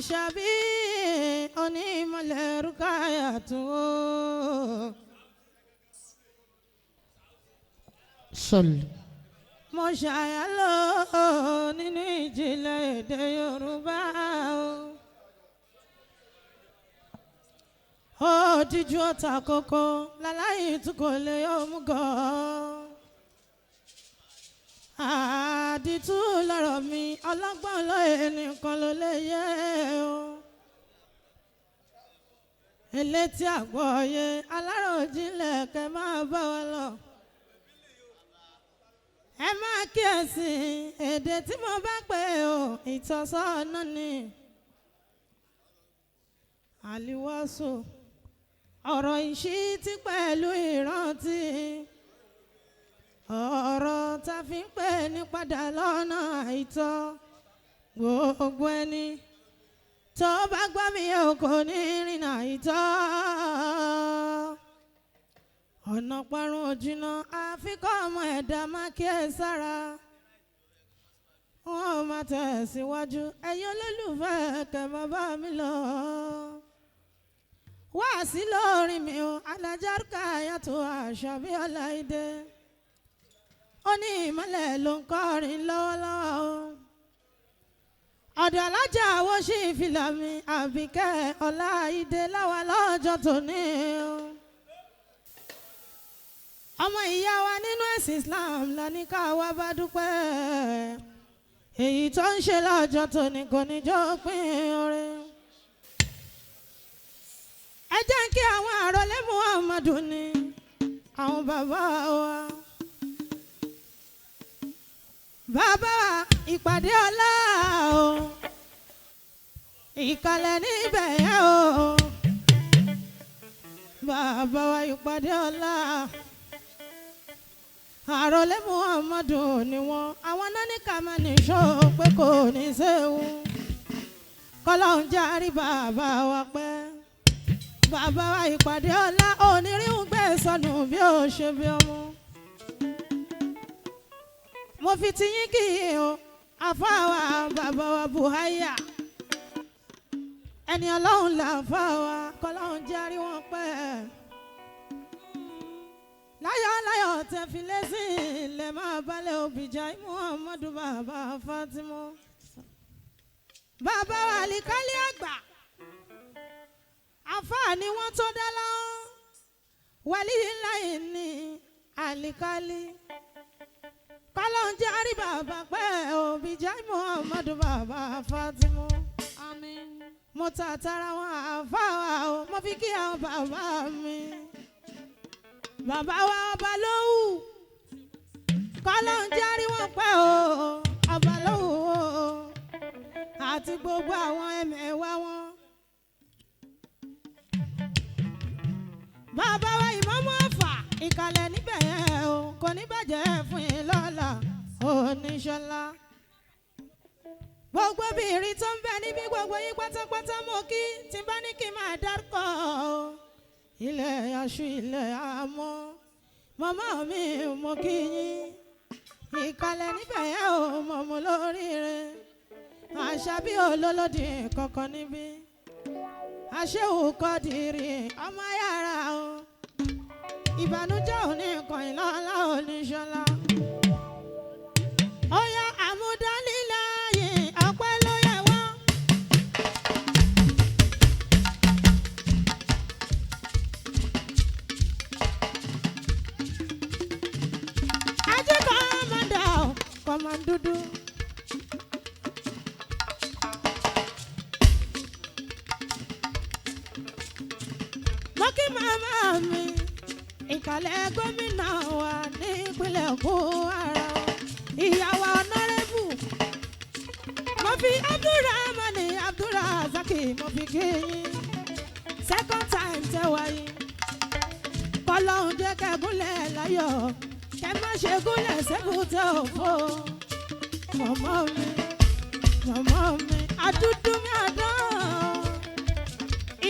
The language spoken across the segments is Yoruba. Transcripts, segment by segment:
Àṣàbí onímọ̀lẹ̀ Rukayatu. Sọ̀lù. Mo ṣàyàlò nínú ìjìnlẹ̀ èdè Yorùbá o. Òdìjú ọ̀tà kókó láláyé tí kò lè yọmú gọ́. Àdìtú lọ̀rọ̀ mi ọlọ́gbọ́n lóye nìkan ló lè yé o. Elétí àgbọ̀yé aláròjinlẹ̀ kẹ́ máa bá wa lọ. Ẹ máa kíyèsí èdè tí mo bá pè o ìtọ́sọ́nà ni. Àlìwàsó ọ̀rọ̀ ìṣítí pẹ̀lú ìrántí. Ọ̀rọ̀ tá fi ń pè ní padà lọ́nà àìtọ́. Gbogbo ẹni tó bá gbọ́ mi ò kò ní rìn àìtọ́. Ọ̀nà parun òjìnà àfikọ́ ọmọ ẹ̀dá máa kíyèsára. Wọ́n máa tẹ̀síwájú ẹ̀yin olólùfẹ́ kẹ́ máa bá mi lọ. Wá sí lórí mi o Alájà Rukayatu Àṣàbí Ọláìdé. Ó ní ìmọ́lẹ̀ ló ń kọrin lọ́wọ́lọ́wọ́ o. Ọ̀dọ̀ Alájà wo ṣì fìlà mi Àbíkẹ́ Ọláìdé láwa lọ́jọ́ tòní o. Ọmọ ìyá wa nínú ẹ̀sìn Islam la ní ká wá bá dúpẹ́. Èyí tó ń ṣe lọ́jọ́ tòní kò ní jọ pín orin. Ẹ jẹ́ kí àwọn àròlé Muhammadu ní àwọn bàbá wa. Bàbá ìpàdé ọlá o, ìkàlẹ̀ níbẹ̀ yẹn o. Bàbá wa ìpàdé ọlá, àròlé Muhammadu ni wọ́n. Àwọn náà ní ká máa ní ṣó pé kò ní séwu. Kọ́lọ́hún járí bàbá wa pẹ́. Bàbá wa ìpàdé ọlá onírìhùn gbé sọnù bí ó ṣe bí ọmọ. Mo fi ti yín kì í o àfáwà bàbá wa Buhaya. Ẹni Ọlọ́run là fáwà kọ́lọ́hún járí wọn pẹ́. Láyọ̀ láyọ̀ tẹ fi lẹ́sìn lè máa balẹ̀ òbíjà Muhammadu bàbá Fatima. Bàbá wa àlìkálí àgbà. Àfáà ni wọ́n tó dá lọ́wọ́. Wàlí láì ní àlìkálí. Kọ́lọ́hún járí bàbá pẹ́ òbíjà Muhammadu bàbá Fatima. Àmín. Mo tàtàrà wọn àfáà o, mo fi kí àwọn bàbá mi. Bàbá wa ọba lówù. Kọ́lọ́hún járí wọn pẹ́ o, ọba lówù o. Àti gbogbo àwọn ẹ̀mẹ̀wá wọn. Bàbá wa ìmámù Ọ̀fà ìkàlẹ̀ níbẹ̀ yẹn o, kò ní bàjẹ́ fún yín lọ́la Oníṣọlá. Gbogbo obìnrin tó ń bẹ níbí gbogbo yín pátápátá mo kí tí bá ní kí n máa dárúkọ o. Ilẹ̀ aṣú ilẹ̀ àmọ́ màmá mi mo kí yín. Ìkàlẹ̀ níbẹ̀ yẹn o mọ̀ mo lóríire. Àṣàbí olólòdì kankan níbí. Àṣewù Kọ́dìrì ọmọ yàrá o. Ìbànújẹ́ òní kan ìlọ́lá Oníṣọlá. Ó yá àmúdánilá yìí ọpẹ́ ló yẹ wọ́n. Ajé kọ́mọ̀dà kọ́mọ̀dúdú. Mo kí màmá mi ìkàlẹ̀ gómìnà wa nípínlẹ̀ Kwara. Ìyàwó ọ̀nàrẹ́bù. Mo fi Abdulrahman Abdulrazaki mo fi kí yín. Second time tẹ wáyé. Kọ́lọ́hún jẹ́ kẹ́ gúnlẹ̀ láyọ̀. Kẹ́ má ṣe gúnlẹ̀ sébùté òfò. Mọ̀mọ́ mi, àdúdú mi àdán.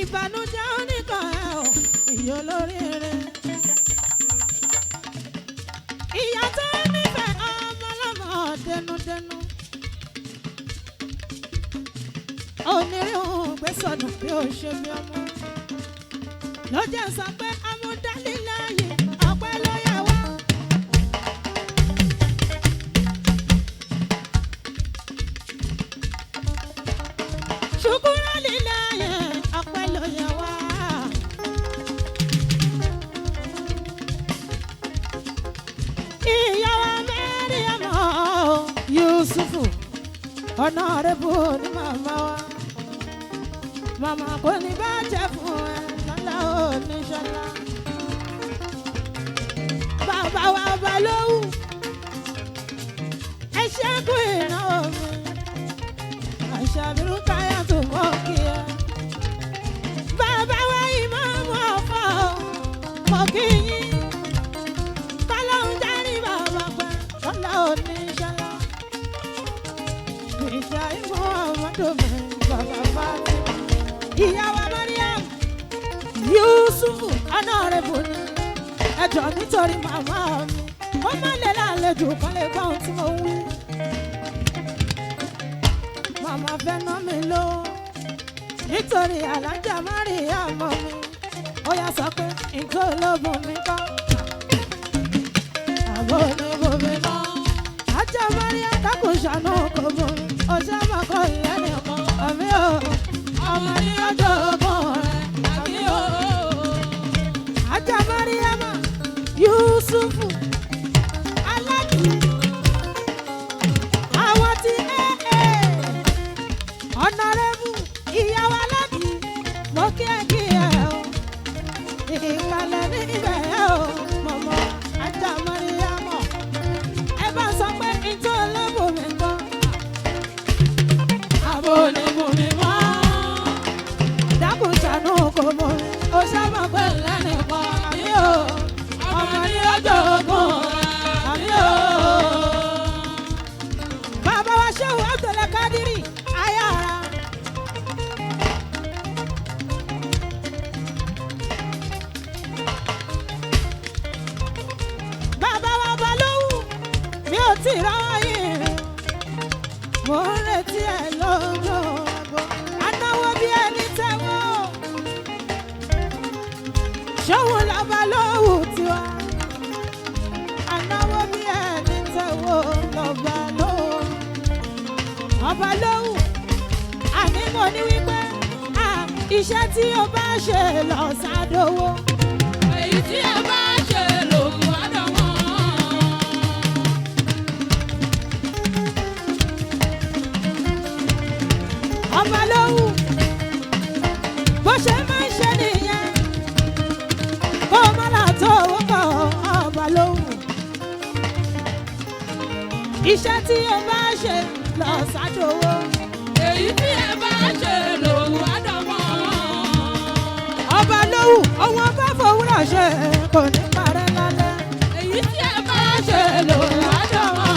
Ìbànújẹ́ oníkan ẹ̀ ọ́, ìyó lóríire. Ìyá tó nífẹ̀ẹ́ ọmọ lọ́mọ dẹnudẹnu. Onírìhùn gbé sọnù bí ó ṣe bí ọmọ. ló jẹ́ sọ pé amúdálíláyè ọpẹ́ ló yẹ wá. ṣùkúrọ̀ líláyè ọpẹ́ ló yẹ wá. ìyàwó Mẹ́ríàmù Yusufu Honorable ni màmá wa. Màmá kò ní bàjẹ́ fún ẹ lọ́la oníṣẹ́lá. Bàbá wa Balógun ẹ ṣẹ́gun ìnáwó mi. Àṣàbírú káyà tó mọ́ kí ẹ. Bàbá wa ìmáàmù ọ̀fọ̀ mọ́ kí yín. Kọ́lọ́hún járí bàbá pẹ́ lọ́la oníṣẹ́lá. Ìjà ìmọ̀ ọmọdé mi bàbá Fátímà. Ìyàwó Mariam Yusufu Honorable ni ẹjọ́ nítorí màmá mi ó má lè lálejò kan lè gbọ́ ohun tí mo wí. Màmá fẹ́ ná mi ló nítorí alájà Mariam mi ó yá sọ pé nǹkan ológun mi kọ́ àbọ̀ ológun mi kọ́ ajá Mariam dákun ṣàánú kò bọ̀ mi ọ̀ṣẹ́ mọ̀kọ́ lẹ́nu ọmọ àmì ò ọmọ ní ọjọ́ ọgbọ́n rẹ̀ àmì ò. Ajá Mariam Yusufu Alábí àwọn tí Honorable ìyàwó Alábí mo kí ẹ o ìkàlẹ̀ níbẹ̀ o mọ̀mọ́ Ajá Mariam ẹ bá sọ pé ìtọ́ olóbùn mi gbọ́ àbò olóbùn mi mọ́ dákun ṣàánú kò mọ̀ mi ó sábà pé lẹ́nu kan àmì ò ọmọ ní ọjọ́ ogun àmì ò. Bàbá wa Ṣéhù Abdul Kadiri ayára. Bàbá wa Balógun mi ò tí ì ráyè mo ń retí ẹ lọ́jọ́ àbọ̀ anáwó bí ẹni tẹ́wọ́ ṣòwò làbá lóhùn tiwa anáwó bí ẹni tẹ́wọ́ lọ́ba lóhùn ọba lóhùn àní mo ní wípé iṣẹ́ tí o bá ṣe lọ sádówó èyí tí o bá ṣe lògùn àdánwò. Ọba lóhùn bó ṣe máa ń ṣe nìyẹn kó má là tó owó kọ ọba lóhùn iṣẹ́ tí o bá ṣe lọ ṣàdówó èyí tí ẹ bá ṣe lòun àdánwò. Ọba lóhùn ohun ọba fòwúrọ̀ ṣe kò ní parẹ́ lálẹ́ èyí tí ẹ bá ṣe lòun àdánwò.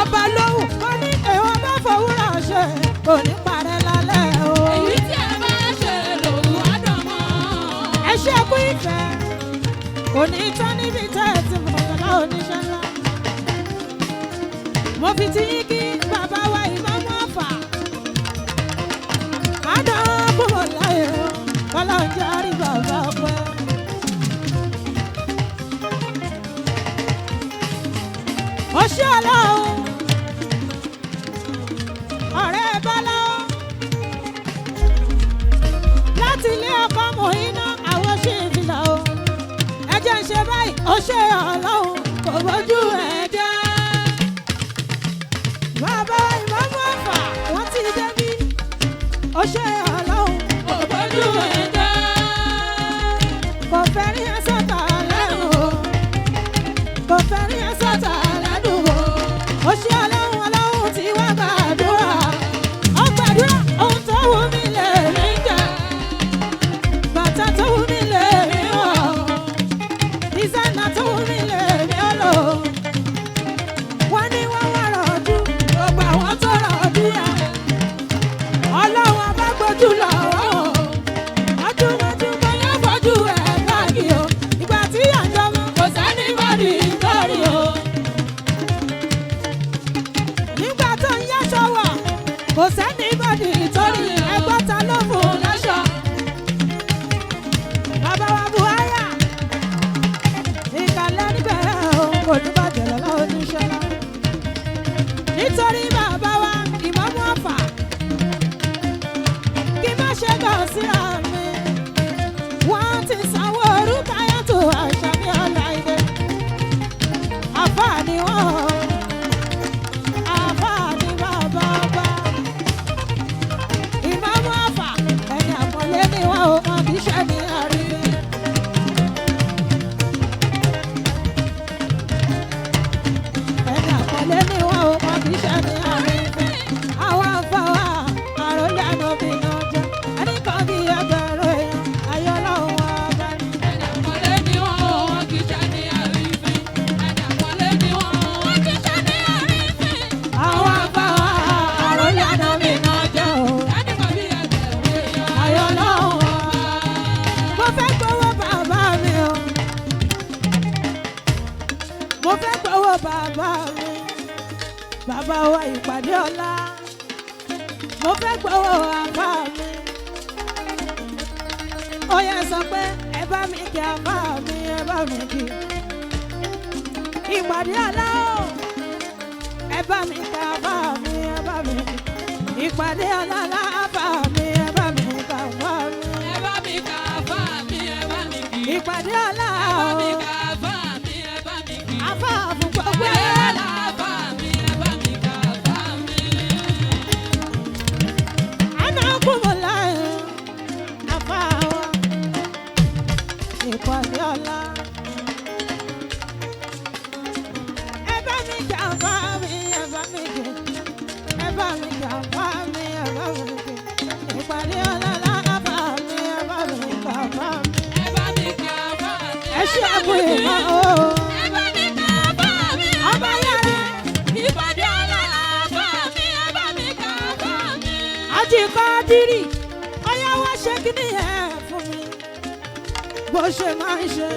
Ọba lóhùn kò ní èèwọ̀ bá fòwúrọ̀ ṣe kò ní parẹ́ lálẹ́ o. Èyí tí ẹ bá ṣe lòun àdánwò. Ẹ ṣe kú ìfẹ́ kò ní tán níbi tẹ́ ẹ ti mọ̀ lọ́la oníṣẹ́ ńlá. Mo fi ti yín kí bàbá wa ìmáàmù Ọ̀fà. Àdán kúmọ̀ láyé o, kọ́lá ń járí bàbá pẹ́. Ó ṣe ọlọ́run ọ̀rẹ́ Bọ́lá láti ilé ọkọ Mùhínà àwọn ṣe ìfìlà o ẹ jẹ́ ń ṣe báyìí ó ṣe ọlọ́run kò bójú ẹ̀ jẹ́. Bàbá ìmáàmù Ọ̀fà wọ́n ti débí ó ṣe ọlọ́run kò bójú ẹ̀ jẹ́. Kò fẹ́ rí ẹ sọ́tà lẹ́nu o kò fẹ́ rí ẹ sọ́tà lẹ́nu o ó ṣe ọlọ́run ọlọ́run tí wá gbàdúrà ó gbàdúrà ohun tó wù mí lè rí jẹ bàtà tó wù mí lè rí wọ̀ dísáínà tó wù mí lè rí ọ̀lọ́ wọ́n ní wọ́n wá rọ̀jú gbogbo àwọn tó rọ̀jú yá ọlọ́run bá gbójú lọ́wọ́ ọdúnmọ́jú bóyá fojú ẹ̀ báàgì o ìgbà tí yànjọ́ mọ́ kò sẹ́ni bọ́dì lórí o. Nígbà tó ń yáṣọ wọ̀ kò sẹ́ni bọ́dì torí ẹ gbọ́ta ló mú un láṣọ. Bàbá wa Buhaya ìkàlẹ̀ níbẹ̀ kò ní bàjẹ́ lọ́la oníṣẹ́lá. Nítorí bàbá wa ìmọ̀mú ọ̀fà kí má ṣe gbọ́ síra mi. Wọ́n ti sanwó orúkọ ayọ́tò Àṣàbí Ọláìdé. Àfà ni wọ́n. Bàbá wa ìpàdé ọlá mo fẹ́ gbowó àbá mi. Ó yẹ sọ pé ẹ bá mi kí àbá mi, ẹ bá mi kí ìpàdé ọlá o. Ẹ bá mi kí àbá mi, ẹ bá mi kí ìpàdé ọlá lábá mi, ẹ bá mi kí àbá mi. Ẹ bá mi kí àbá mi, ẹ bá mi kí ìpàdé ọlá o. Ẹ bá mi kí àbá mi, ẹ bá mi kí àbá fún gbogbo ẹ̀. Ìpàdé ọlá ẹ bá mi kí àbá mi, ẹ bá mi kí, ẹ bá mi kí àbá mi, ẹ bá mi kí ìpàdé ọlá lábá mi, ẹ bá mi kí àbá mi. Ẹ bá mi kí àbá mi, ẹ ṣe àbò ìmọ̀ o. Ẹ bá mi kí àbá mi, ọba yára ìpàdé ọlá lábá mi, ẹ bá mi kí àbá mi. Àjíkọ́ dírì ọyá wá ṣe kí ni ẹ fún mi bó ṣe máa ń ṣe.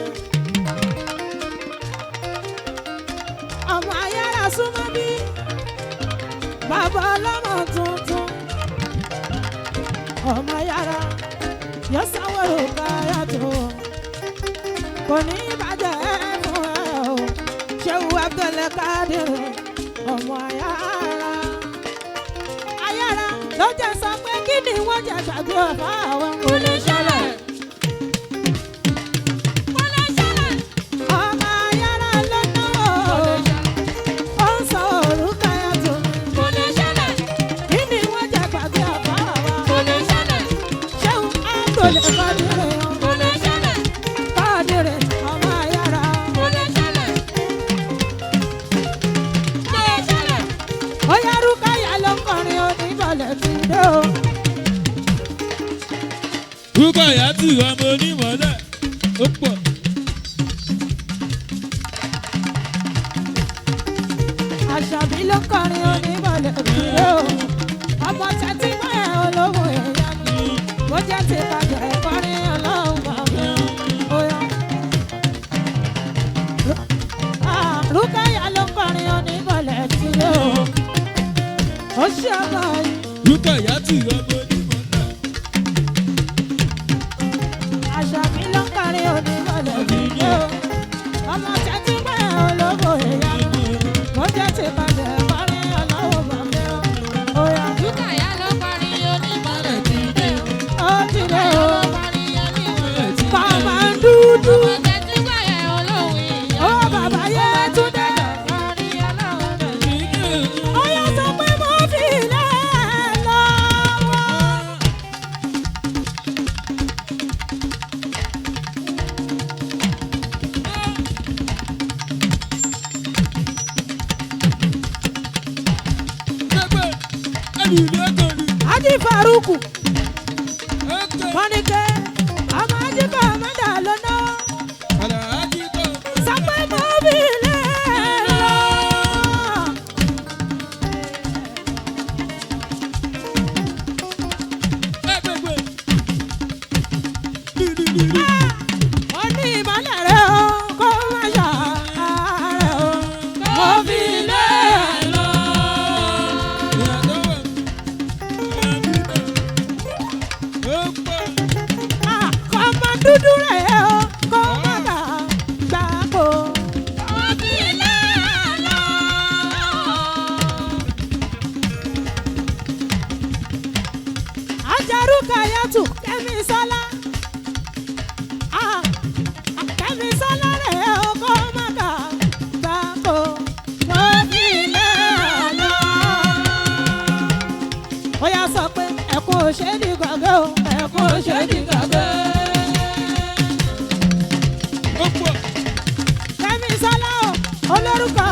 Ọmọ ayára súnmọ́ bí bàbá ọlọ́mọ tuntun. Ọmọ ayára yóò sáwọ́rò káyàtọ̀ kò ní ìbàjẹ́ fún ẹ o. Ṣéwù Abdul Qadir ọmọ ayára. Ayára ló jẹ́ sọ pé kí ni wọ́n jẹ tàbí ọ̀fà àwọn kò lè ṣẹlẹ̀. Rúkọ̀yà tù ọmọ onímọ̀lẹ̀ ó pọ̀. Àṣàbí ló kọrin onímọ̀lẹ̀ dúró. Ọmọ tẹ́tí mọ́ ẹ̀ olóhùn èèyàn ni. Bó jẹ́ ti bàjẹ́ kọrin ọlọ́run bàbá oyà. Rúkọ̀yà ló kọrin onímọ̀lẹ̀ dúró. Ó ṣe ọmọ yìí. Rúkọ̀yà tù ọmọ onímọ̀lẹ̀. Àṣàbí ló kọrin onímọ̀lẹ̀ dúró. Ọmọ tẹ́tí mọ́ ẹ̀ olóhùn èèyàn ni. Bó jẹ́ ti bàjẹ́ kọrin ọlọ́run bàbá oyà. Rúkọ̀yà ló kọrin onímọ̀lẹ̀ dìde o. Ó ti dé o. Kọrin onímọ̀lẹ̀ dìde o. Kọ̀mọ̀ ń dúdú. Ọmọ tẹ́tí gbọ́ ẹ̀ olóhùn ìyá. Ó bàbá yẹ túndé. Kọrin ọlọ́run dìde. Ó yẹ sọ pé mo fi ilẹ̀ lọ́wọ́. Ají Faruku Mọ́níkẹ́ ọmọ Ají Kọ̀mọ́dà ló náwó. Sọ pé mo fi ilẹ̀ lọ́wọ́. Mo ní ìmọ̀lẹ̀ rẹ̀ o, kó má ṣà rẹ̀ o. Mo fi ilẹ̀ lọ́wọ́. dúdú rẹ̀ o kó má bà gbàgbó. Ajaru Kayatu Kẹ́mi Sọ́lá. Kẹ́mi Sọ́lá rẹ̀ o kó má bà gbàgbó. Ó ti lé lọ. Ó yá sọ pé ẹ̀kún òṣèlú gàgé o ẹ̀kún òṣèlú gàgé. ó pọ̀. Kẹ́mi Sọ́lá o olórúkọ